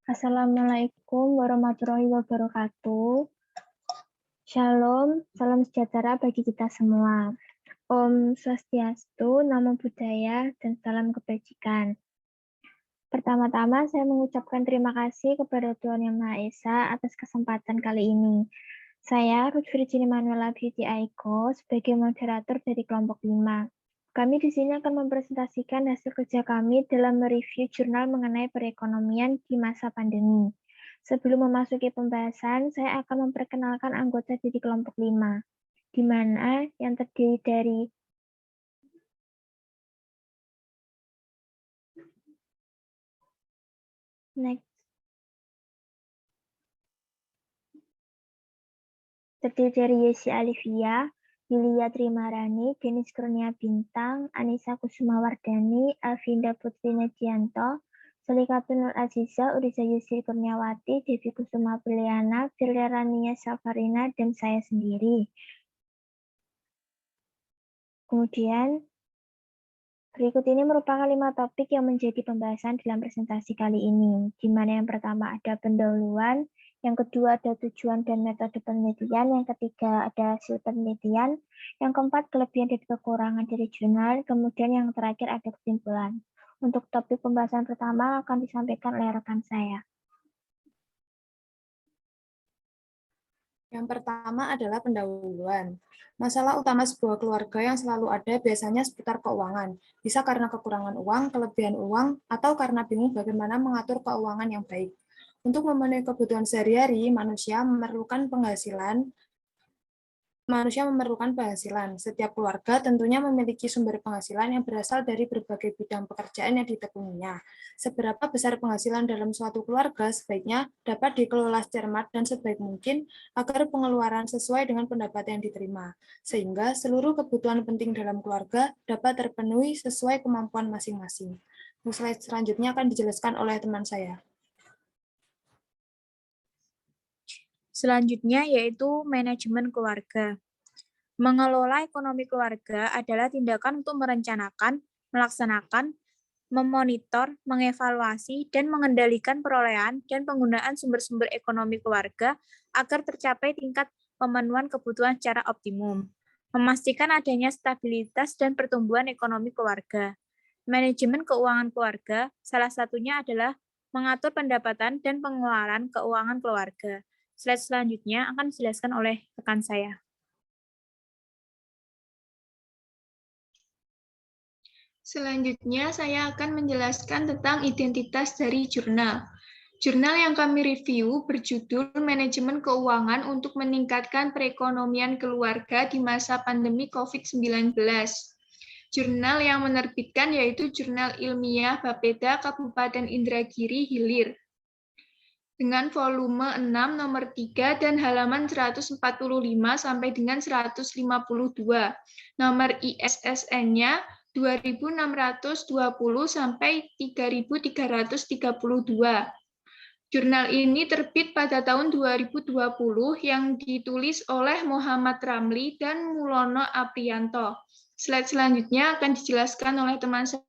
Assalamualaikum warahmatullahi wabarakatuh. Shalom, salam sejahtera bagi kita semua. Om Swastiastu, Namo Buddhaya, dan salam kebajikan. Pertama-tama saya mengucapkan terima kasih kepada Tuhan Yang Maha Esa atas kesempatan kali ini. Saya Ruth Virginia Manuela Beauty Aiko sebagai moderator dari kelompok 5. Kami di sini akan mempresentasikan hasil kerja kami dalam mereview jurnal mengenai perekonomian di masa pandemi. Sebelum memasuki pembahasan, saya akan memperkenalkan anggota dari kelompok 5, di mana yang terdiri dari Yesi Alivia, Yulia Trimarani, Denis Kurnia Bintang, Anissa Kusumawardani, Alvinda Putri Nedianto, Selikatul Nur Aziza, Uriza Yusri Kurniawati, Devi Kusuma Priliana, Firlia Rania Safarina, dan saya sendiri. Kemudian, berikut ini merupakan 5 topik yang menjadi pembahasan dalam presentasi kali ini, di mana yang pertama ada pendahuluan, yang kedua ada tujuan dan metode penelitian, yang ketiga ada hasil penelitian, yang keempat kelebihan dan kekurangan dari jurnal, kemudian yang terakhir ada kesimpulan. Untuk topik pembahasan pertama akan disampaikan oleh rekan saya. Yang pertama adalah pendahuluan. Masalah utama sebuah keluarga yang selalu ada biasanya seputar keuangan. Bisa karena kekurangan uang, kelebihan uang, atau karena bingung bagaimana mengatur keuangan yang baik. Untuk memenuhi kebutuhan sehari-hari, manusia memerlukan penghasilan. Setiap keluarga tentunya memiliki sumber penghasilan yang berasal dari berbagai bidang pekerjaan yang ditekuninya. Seberapa besar penghasilan dalam suatu keluarga sebaiknya dapat dikelola cermat dan sebaik mungkin agar pengeluaran sesuai dengan pendapatan yang diterima, sehingga seluruh kebutuhan penting dalam keluarga dapat terpenuhi sesuai kemampuan masing-masing. Slide selanjutnya akan dijelaskan oleh teman saya. Selanjutnya yaitu manajemen keluarga. Mengelola ekonomi keluarga adalah tindakan untuk merencanakan, melaksanakan, memonitor, mengevaluasi, dan mengendalikan perolehan dan penggunaan sumber-sumber ekonomi keluarga agar tercapai tingkat pemenuhan kebutuhan secara optimum. Memastikan adanya stabilitas dan pertumbuhan ekonomi keluarga. Manajemen keuangan keluarga, salah satunya adalah mengatur pendapatan dan pengeluaran keuangan keluarga. Slide selanjutnya akan dijelaskan oleh rekan saya. Selanjutnya, saya akan menjelaskan tentang identitas dari jurnal. Jurnal yang kami review berjudul Manajemen Keuangan untuk Meningkatkan Perekonomian Keluarga di Masa Pandemi COVID-19. Jurnal yang menerbitkan yaitu Jurnal Ilmiah Bapeda Kabupaten Indragiri Hilir dengan volume 6 nomor 3 dan halaman 145 sampai dengan 152. Nomor ISSN-nya 2620 sampai 3332. Jurnal ini terbit pada tahun 2020 yang ditulis oleh Muhammad Ramli dan Mulono Apriyanto. Slide selanjutnya akan dijelaskan oleh teman saya.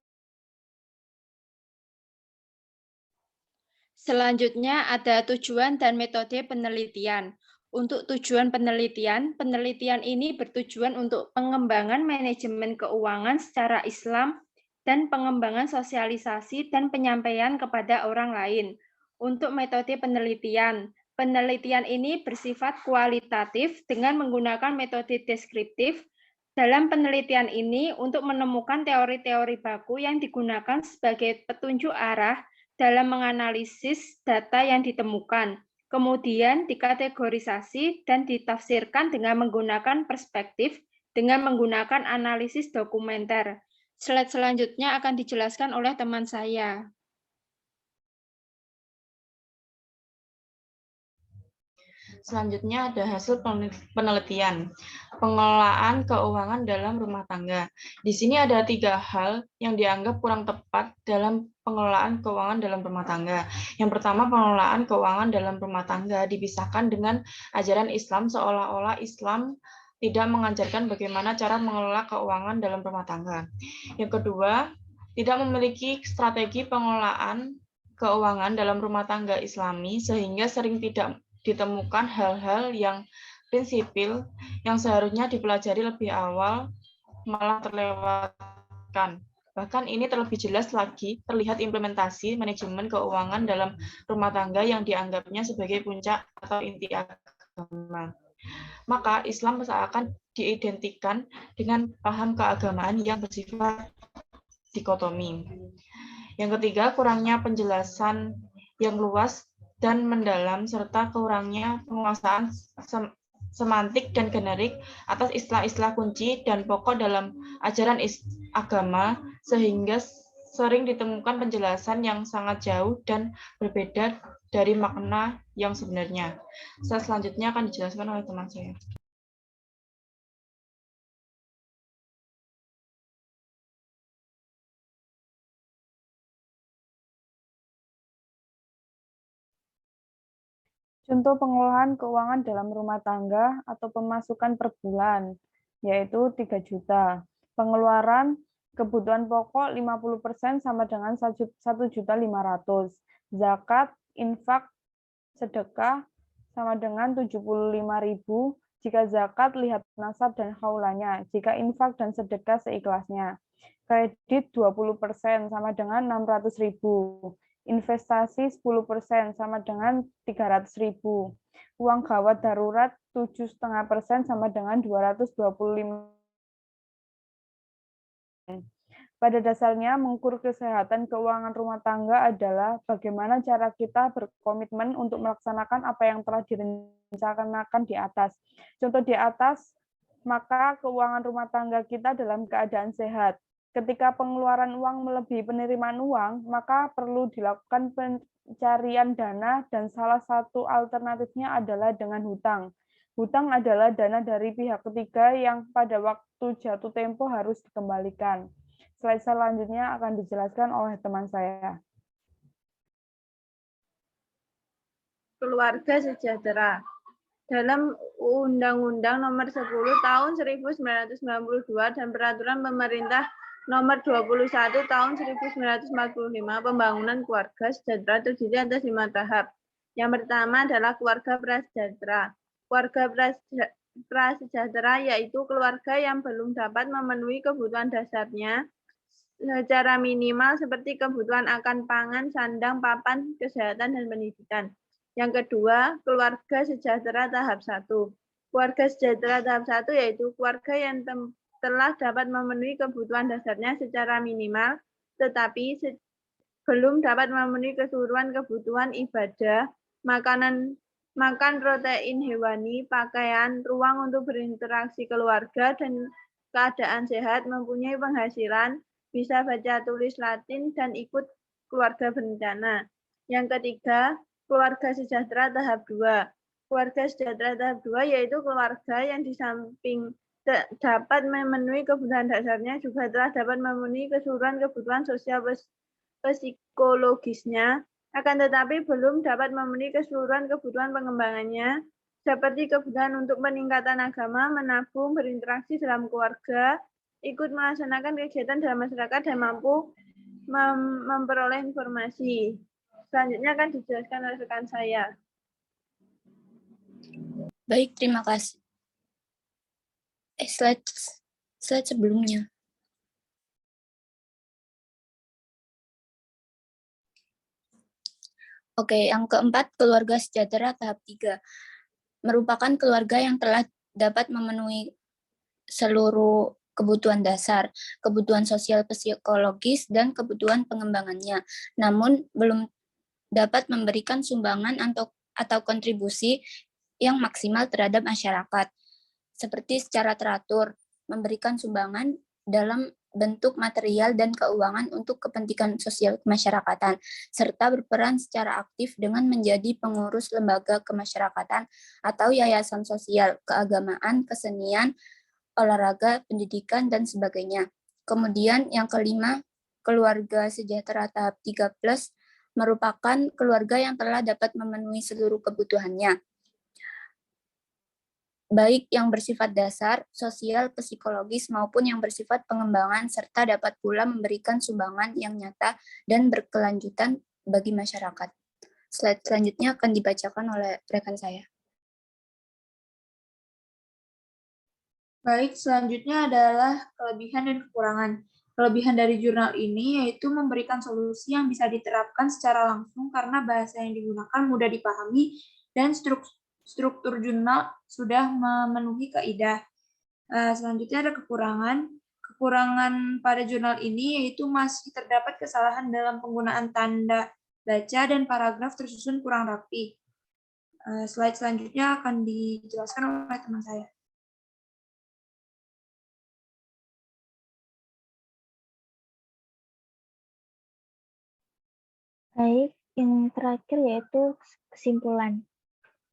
Selanjutnya ada tujuan dan metode penelitian. Untuk tujuan penelitian, penelitian ini bertujuan untuk pengembangan manajemen keuangan secara Islam dan pengembangan sosialisasi dan penyampaian kepada orang lain. Untuk metode penelitian, penelitian ini bersifat kualitatif dengan menggunakan metode deskriptif. Dalam penelitian ini untuk menemukan teori-teori baku yang digunakan sebagai petunjuk arah dalam menganalisis data yang ditemukan, kemudian dikategorisasi dan ditafsirkan dengan menggunakan perspektif dengan menggunakan analisis dokumenter. Slide selanjutnya akan dijelaskan oleh teman saya. Selanjutnya ada hasil penelitian, pengelolaan keuangan dalam rumah tangga. Di sini ada 3 hal yang dianggap kurang tepat dalam pengelolaan keuangan dalam rumah tangga. Yang pertama, pengelolaan keuangan dalam rumah tangga dipisahkan dengan ajaran Islam seolah-olah Islam tidak mengajarkan bagaimana cara mengelola keuangan dalam rumah tangga. Yang kedua, tidak memiliki strategi pengelolaan keuangan dalam rumah tangga Islami, sehingga sering tidak ditemukan hal-hal yang prinsipil yang seharusnya dipelajari lebih awal malah terlewatkan. Bahkan ini terlebih jelas lagi terlihat implementasi manajemen keuangan dalam rumah tangga yang dianggapnya sebagai puncak atau inti agama. Maka Islam seakan diidentikan dengan paham keagamaan yang bersifat dikotomi. Yang ketiga, kurangnya penjelasan yang luas dan mendalam serta kurangnya penguasaan semantik dan generik atas istilah-istilah kunci dan pokok dalam ajaran agama, sehingga sering ditemukan penjelasan yang sangat jauh dan berbeda dari makna yang sebenarnya. Selanjutnya akan dijelaskan oleh teman saya. Contoh pengolahan keuangan dalam rumah tangga atau pemasukan per bulan, yaitu 3 juta. Pengeluaran kebutuhan pokok 50% sama dengan 1.500.000. Zakat, infak, sedekah sama dengan 75.000. Jika zakat, lihat nasab dan haulanya. Jika infak dan sedekah seikhlasnya. Kredit 20% sama dengan 600.000. Investasi 10% sama dengan 300.000. Uang gawat darurat 7,5% sama dengan 225. Pada dasarnya, mengukur kesehatan keuangan rumah tangga adalah bagaimana cara kita berkomitmen untuk melaksanakan apa yang telah direncanakan di atas. Contoh di atas, maka keuangan rumah tangga kita dalam keadaan sehat. Ketika pengeluaran uang melebihi penerimaan uang, maka perlu dilakukan pencarian dana dan salah satu alternatifnya adalah dengan hutang. Hutang adalah dana dari pihak ketiga yang pada waktu jatuh tempo harus dikembalikan. Slide selanjutnya akan dijelaskan oleh teman saya. Keluarga sejahtera. Dalam Undang-Undang Nomor 10 Tahun 1992 dan Peraturan Pemerintah Nomor 21 Tahun 1945, pembangunan keluarga sejahtera terdiri atas 5 tahap. Yang pertama adalah keluarga prasejahtera. Keluarga prasejahtera yaitu keluarga yang belum dapat memenuhi kebutuhan dasarnya secara minimal seperti kebutuhan akan pangan, sandang, papan, kesehatan, dan pendidikan. Yang kedua, keluarga sejahtera tahap 1. Keluarga sejahtera tahap 1 yaitu keluarga yang telah dapat memenuhi kebutuhan dasarnya secara minimal, tetapi belum dapat memenuhi keseluruhan kebutuhan ibadah, makan protein hewani, pakaian, ruang untuk berinteraksi keluarga, dan keadaan sehat, mempunyai penghasilan, bisa baca tulis Latin, dan ikut keluarga berencana. Yang ketiga, keluarga sejahtera tahap 2. Keluarga sejahtera tahap 2 yaitu keluarga yang di samping dapat memenuhi kebutuhan dasarnya juga telah dapat memenuhi keseluruhan kebutuhan sosial psikologisnya, akan tetapi belum dapat memenuhi keseluruhan kebutuhan pengembangannya, seperti kebutuhan untuk peningkatan agama, menabung, berinteraksi dalam keluarga, ikut melaksanakan kegiatan dalam masyarakat, dan mampu memperoleh informasi. Selanjutnya akan dijelaskan oleh rekan saya. Baik, terima kasih. Slide sebelumnya. Oke, yang keempat, keluarga sejahtera tahap 3. Merupakan keluarga yang telah dapat memenuhi seluruh kebutuhan dasar, kebutuhan sosial psikologis, dan kebutuhan pengembangannya, namun belum dapat memberikan sumbangan atau kontribusi yang maksimal terhadap masyarakat, seperti secara teratur, memberikan sumbangan dalam bentuk material dan keuangan untuk kepentingan sosial kemasyarakatan, serta berperan secara aktif dengan menjadi pengurus lembaga kemasyarakatan atau yayasan sosial, keagamaan, kesenian, olahraga, pendidikan, dan sebagainya. Kemudian yang kelima, keluarga sejahtera tahap 3+ merupakan keluarga yang telah dapat memenuhi seluruh kebutuhannya, baik yang bersifat dasar, sosial, psikologis, maupun yang bersifat pengembangan, serta dapat pula memberikan sumbangan yang nyata dan berkelanjutan bagi masyarakat. Slide selanjutnya akan dibacakan oleh rekan saya. Baik, selanjutnya adalah kelebihan dan kekurangan. Kelebihan dari jurnal ini yaitu memberikan solusi yang bisa diterapkan secara langsung karena bahasa yang digunakan mudah dipahami dan struktur jurnal sudah memenuhi kaidah. Selanjutnya ada kekurangan. Kekurangan pada jurnal ini yaitu masih terdapat kesalahan dalam penggunaan tanda baca dan paragraf tersusun kurang rapi. Slide selanjutnya akan dijelaskan oleh teman saya. Baik, yang terakhir yaitu kesimpulan.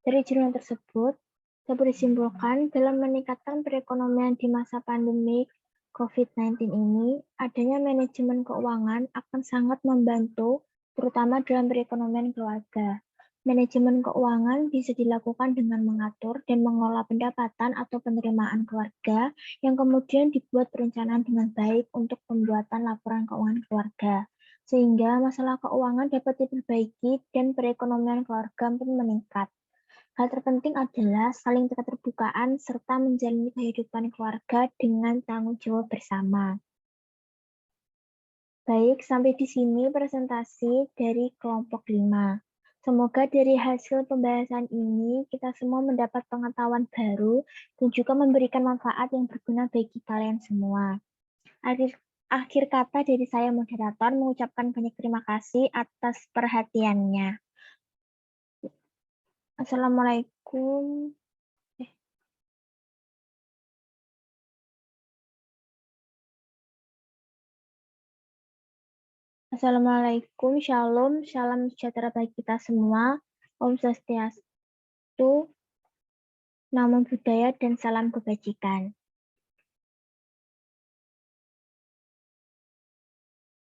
Dari jurnal tersebut, dapat disimpulkan dalam meningkatkan perekonomian di masa pandemi COVID-19 ini, adanya manajemen keuangan akan sangat membantu, terutama dalam perekonomian keluarga. Manajemen keuangan bisa dilakukan dengan mengatur dan mengelola pendapatan atau penerimaan keluarga yang kemudian dibuat perencanaan dengan baik untuk pembuatan laporan keuangan keluarga, sehingga masalah keuangan dapat diperbaiki dan perekonomian keluarga pun meningkat. Hal terpenting adalah saling keterbukaan serta menjalani kehidupan keluarga dengan tanggung jawab bersama. Baik, sampai di sini presentasi dari kelompok 5. Semoga dari hasil pembahasan ini kita semua mendapat pengetahuan baru dan juga memberikan manfaat yang berguna bagi kalian semua. Akhir kata dari saya moderator mengucapkan banyak terima kasih atas perhatiannya. Assalamualaikum. Assalamualaikum, shalom, salam sejahtera bagi kita semua. Om Swastiastu, namo Buddhaya dan salam kebajikan.